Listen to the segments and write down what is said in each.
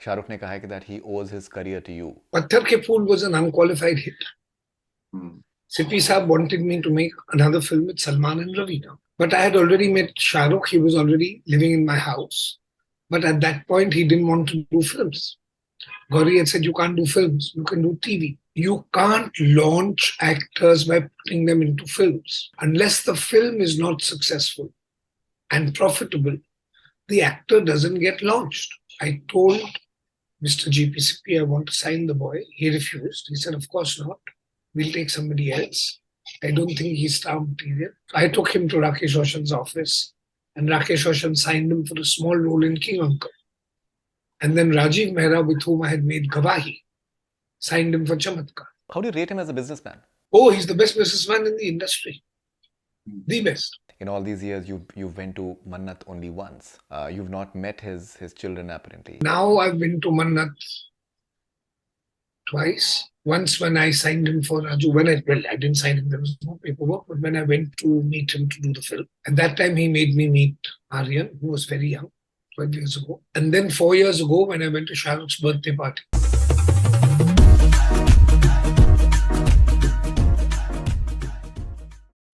Shah Rukh ने कहा है कि that he owes his career to you. Patthar Ke Phool was an unqualified hit. Sippy Saab wanted me to make another film with Salman and Raveena. But I had already met Shah Rukh. He was already living in my house. But at that point, he didn't want to do films. Gauri had said, you can't do films, you can do TV. You can't launch actors by putting them into films. Unless the film is not successful and profitable, the actor doesn't get launched. I told Mr. GPCP, I want to sign the boy. He refused. He said, of course not. We'll take somebody else. I don't think he's star material. I took him to Rakesh Roshan's office, and Rakesh Roshan signed him for a small role in King Uncle. And then Rajiv Mehra, with whom I had made Gavahi, signed him for Chamatkar. How do you rate him as a businessman? Oh, he's the best businessman in the industry. The best. In all these years, you went to Mannat only once. You've not met his children apparently. Now I've been to Mannat twice. Once when I signed him for Raju, I didn't sign him, there was no paperwork, but when I went to meet him to do the film, at that time he made me meet Aryan, who was very young, 12 years ago. And then 4 years ago, when I went to Shah Rukh's birthday party.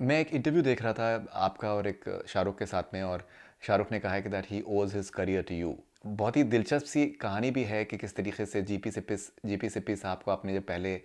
मैं एक interview देख रहा था आपका और एक शाहरुख के साथ में, और शाहरुख ने कहा है कि दैट ही ओज हिज करियर टू यू. बहुत ही दिलचस्प सी कहानी भी है कि किस तरीके से जीपी सिप्पी साहब को आपने जब पहले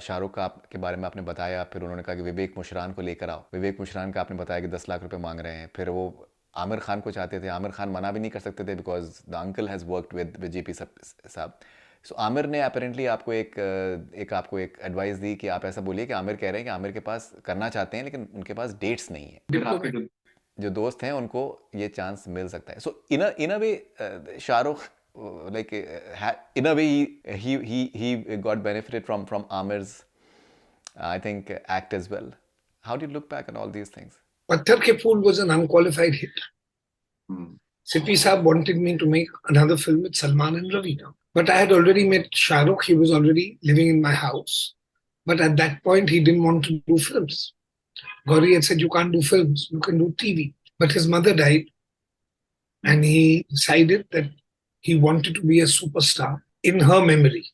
शाहरुख का के बारे में आपने बताया, फिर उन्होंने कहा कि विवेक मुशरान को लेकर आओ. विवेक मुशरान का आपने बताया कि 10 लाख रुपए मांग रहे हैं. फिर वो आमिर खान को चाहते थे. आमिर खान मना भी नहीं कर सकते थे because the uncle has worked with GP साहब. सो आमिर ने अपेरेंटली आपको एक एडवाइस दी कि आप ऐसा बोलिए कि आमिर कह रहे हैं कि आमिर के पास करना चाहते हैं लेकिन उनके पास डेट्स नहीं है. जो दोस्त हैं उनको ये चांस मिल सकता है. सो इन अ वे Shahrukh like in a way he got benefited from Aamir's I think act as well. How do you look back on all these things? Patthar Ke Phool was an unqualified hit. Sippy Saab wanted me to make another film with Salman and Raveena. But I had already met Shah Rukh. He was already living in my house. But at that point, he didn't want to do films. Gauri had said, you can't do films, you can do TV. But his mother died, and he decided that he wanted to be a superstar in her memory.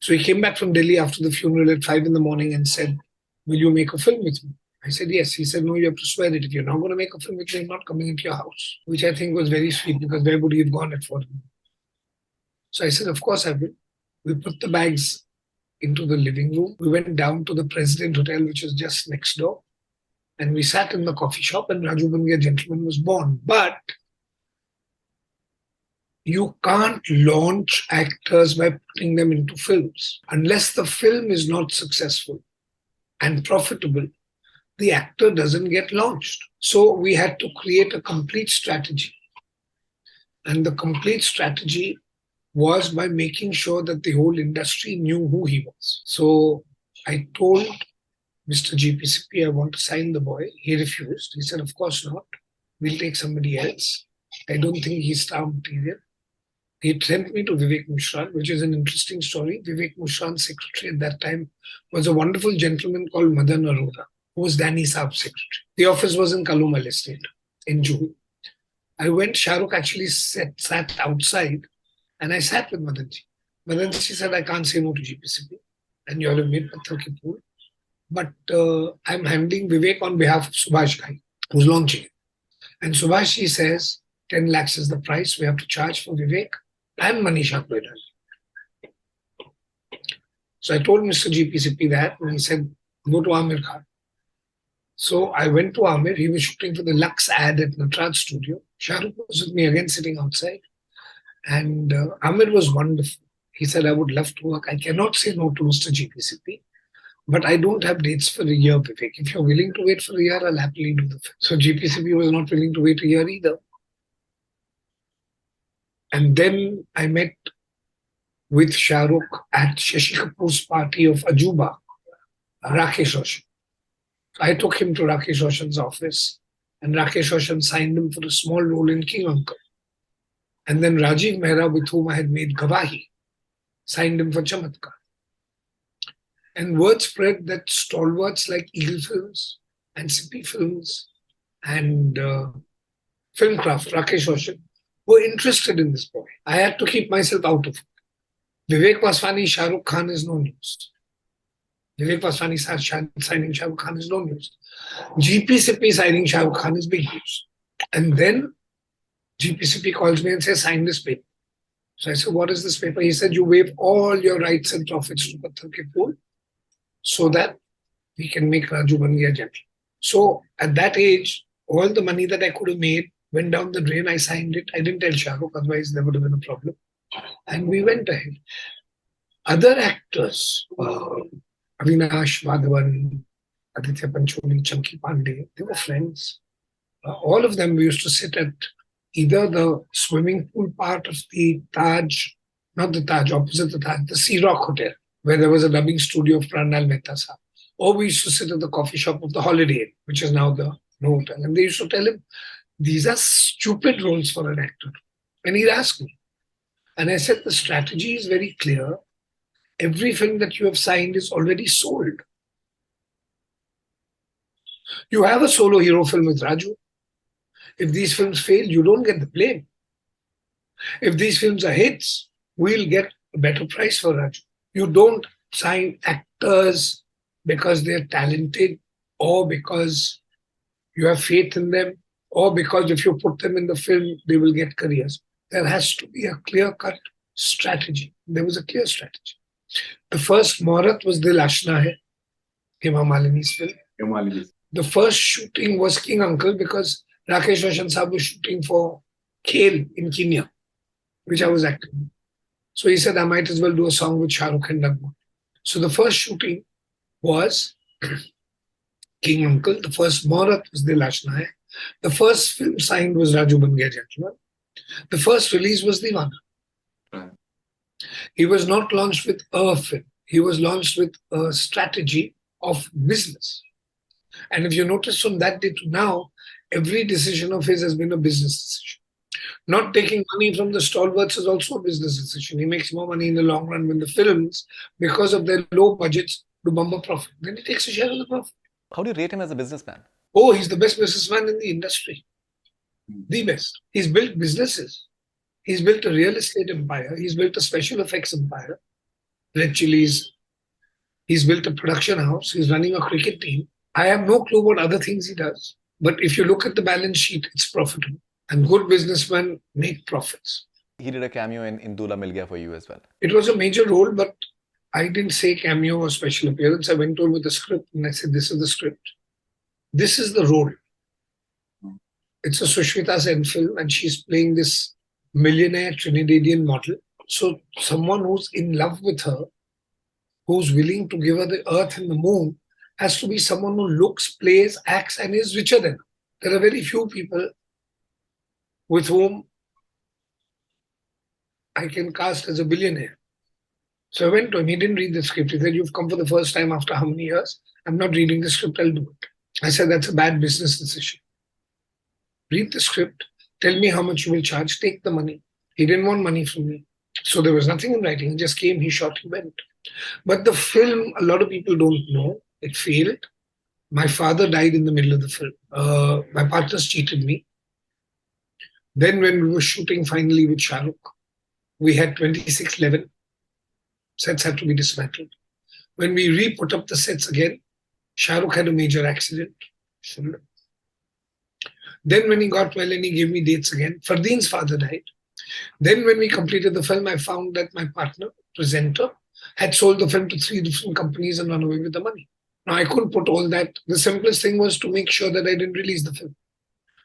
So he came back from Delhi after the funeral at 5 in the morning and said, will you make a film with me? I said, yes. He said, no, you have to swear it. If you're not going to make a film with me, I'm not coming into your house. Which I think was very sweet because where would he have gone at 4? So I said, of course I will. We put the bags into the living room. We went down to the President Hotel, which was just next door. And we sat in the coffee shop and Raju Bangia Gentleman was born. But you can't launch actors by putting them into films. Unless the film is not successful and profitable, the actor doesn't get launched. So we had to create a complete strategy. And the complete strategy was by making sure that the whole industry knew who he was. So I told Mr. GPCP, I want to sign the boy. He refused. He said, of course not. We'll take somebody else. I don't think he's star material. He sent me to Viveck Mushran, which is an interesting story. Viveck Mushran's secretary at that time was a wonderful gentleman called Madan Arora, who was Danny Saab's secretary. The office was in Kalumal Estate in Juhu. I went, Shah Rukh actually sat outside, and I sat with Madanji. Madanji said, I can't say no to GPCP, and you all have made Patthar Ke Phool. But I'm handling Viveck on behalf of Subhash Ghai, who's launching it. And Subhash ji says, 10 lakhs is the price we have to charge for Viveck and Manisha Koirala. So I told Mr. GPCP that, and he said, go to Aamir Khan. So I went to Aamir. He was shooting for the Lux ad at Natraj studio. Shah Rukh was with me again sitting outside. And Aamir was wonderful. He said, I would love to work. I cannot say no to Mr. GPCP. But I don't have dates for a year, Vivek. If you're willing to wait for a year, I'll happily do the film. So GPCP was not willing to wait a year either. And then I met with Shah Rukh at Shashi Kapoor's party of Ajuba, Rakesh Roshan. I took him to Rakesh Roshan's office, and Rakesh Roshan signed him for a small role in King Uncle. And then Rajiv Mehra, with whom I had made Gavahi, signed him for Chamatkar. And word spread that stalwarts like Eagle Films and Sippy Films and Filmcraft, Rakesh Roshan, were interested in this boy. I had to keep myself out of it. Viveck Vaswani, Shah Rukh Khan is no news. Viveck Vaswani signing Shah Rukh Khan is no news. GPCP signing Shah Rukh Khan is big news. And then GPCP calls me and says, sign this paper. So I said, what is this paper? He said, you waive all your rights and profits to Patthar Ke Phool so that we can make Raju Ban Gaya Gentleman. So at that age, all the money that I could have made went down the drain. I signed it. I didn't tell Shah Rukh, otherwise there would have been a problem. And we went ahead. Other actors, Avinash Madhavan, Aditya Pancholi, Chunky Pandey, they were friends. All of them, we used to sit at either the swimming pool part of the Taj, not the Taj, opposite the Taj, the Sea Rock Hotel, where there was a dubbing studio of Pranal Mehta Saab. Or we used to sit at the coffee shop of the Holiday Inn, which is now the No Hotel. And they used to tell him, these are stupid roles for an actor. And he'd ask me. And I said, the strategy is very clear. Every film that you have signed is already sold. You have a solo hero film with Raju. If these films fail, you don't get the blame. If these films are hits, we'll get a better price for Raju. You don't sign actors because they're talented or because you have faith in them or because if you put them in the film, they will get careers. There has to be a clear-cut strategy. There was a clear strategy. The first Mannat was Dil Ashna Hai, Hema Malini's film. The first shooting was King Uncle because Rakesh Roshan Saab was shooting for Khel in Kenya, which I was acting in. So he said, I might as well do a song with Shah Rukh and Nagma. So the first shooting was King Uncle. The first Mannat was Dil Ashna Hai. The first film signed was Raju Ban Gaya Gentleman. The first release was Deewana. Right. He was not launched with a film. He was launched with a strategy of business. And if you notice from that day to now, every decision of his has been a business decision. Not taking money from the stalwarts is also a business decision. He makes more money in the long run when the films, because of their low budgets, do bumper profit. Then he takes a share of the profit. How do you rate him as a businessman? Oh, he's the best businessman in the industry. The best. He's built businesses. He's built a real estate empire. He's built a special effects empire. Red Chilies. He's built a production house. He's running a cricket team. I have no clue what other things he does. But if you look at the balance sheet, it's profitable. And good businessmen make profits. He did a cameo in Dula Mil Gaya for you as well. It was a major role, but I didn't say cameo or special appearance. I went on with the script and I said, this is the script. This is the role. It's a Sushmita Sen film and she's playing this millionaire Trinidadian model. So someone who's in love with her, who's willing to give her the earth and the moon, has to be someone who looks, plays, acts, and is richer than her. There are very few people with whom I can cast as a billionaire. So I went to him. He didn't read the script. He said, you've come for the first time after how many years? I'm not reading the script. I'll do it. I said, that's a bad business decision. Read the script. Tell me how much you will charge. Take the money. He didn't want money from me. So there was nothing in writing. He just came, he shot, he went. But the film, a lot of people don't know. It failed. My father died in the middle of the film. My partners cheated me. Then when we were shooting finally with Shah Rukh, we had 2611. Sets had to be dismantled. When we re-put up the sets again, Shah Rukh had a major accident. Then when he got well and he gave me dates again, Fardeen's father died. Then when we completed the film, I found that my partner, presenter, had sold the film to 3 different companies and run away with the money. Now, I couldn't put all that. The simplest thing was to make sure that I didn't release the film.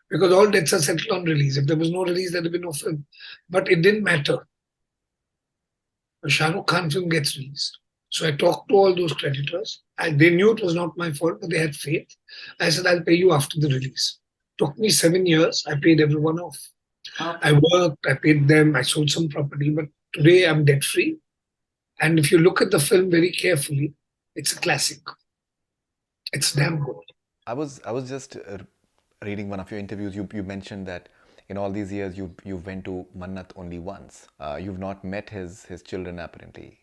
Because all debts are settled on release. If there was no release, there'd be no film. But it didn't matter. The Shah Rukh Khan film gets released. So I talked to all those creditors. They knew it was not my fault, but they had faith. I said, I'll pay you after the release. Took me 7 years. I paid everyone off. I worked, I paid them, I sold some property, but today I'm debt-free. And if you look at the film very carefully, it's a classic. It's damn good. I was just reading one of your interviews. You mentioned that in all these years you went to Mannat only once. You've not met his children apparently.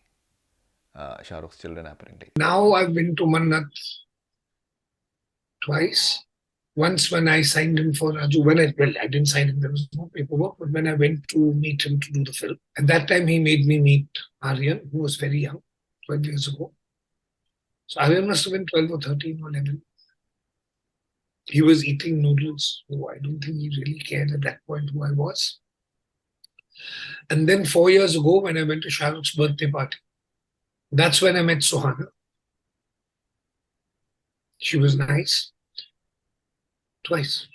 Shah Rukh's children apparently. Now I've been to Mannat twice. once when I signed him for Raju, I didn't sign him, there was no paperwork, but when I went to meet him to do the film, at that time he made me meet Aryan, who was very young, 12 years ago. So Aryan must have been 12 or 13 or 11. He was eating noodles, so I don't think he really cared at that point who I was. And then 4 years ago, when I went to Shah Rukh's birthday party, that's when I met Suhana. She was nice. Twice.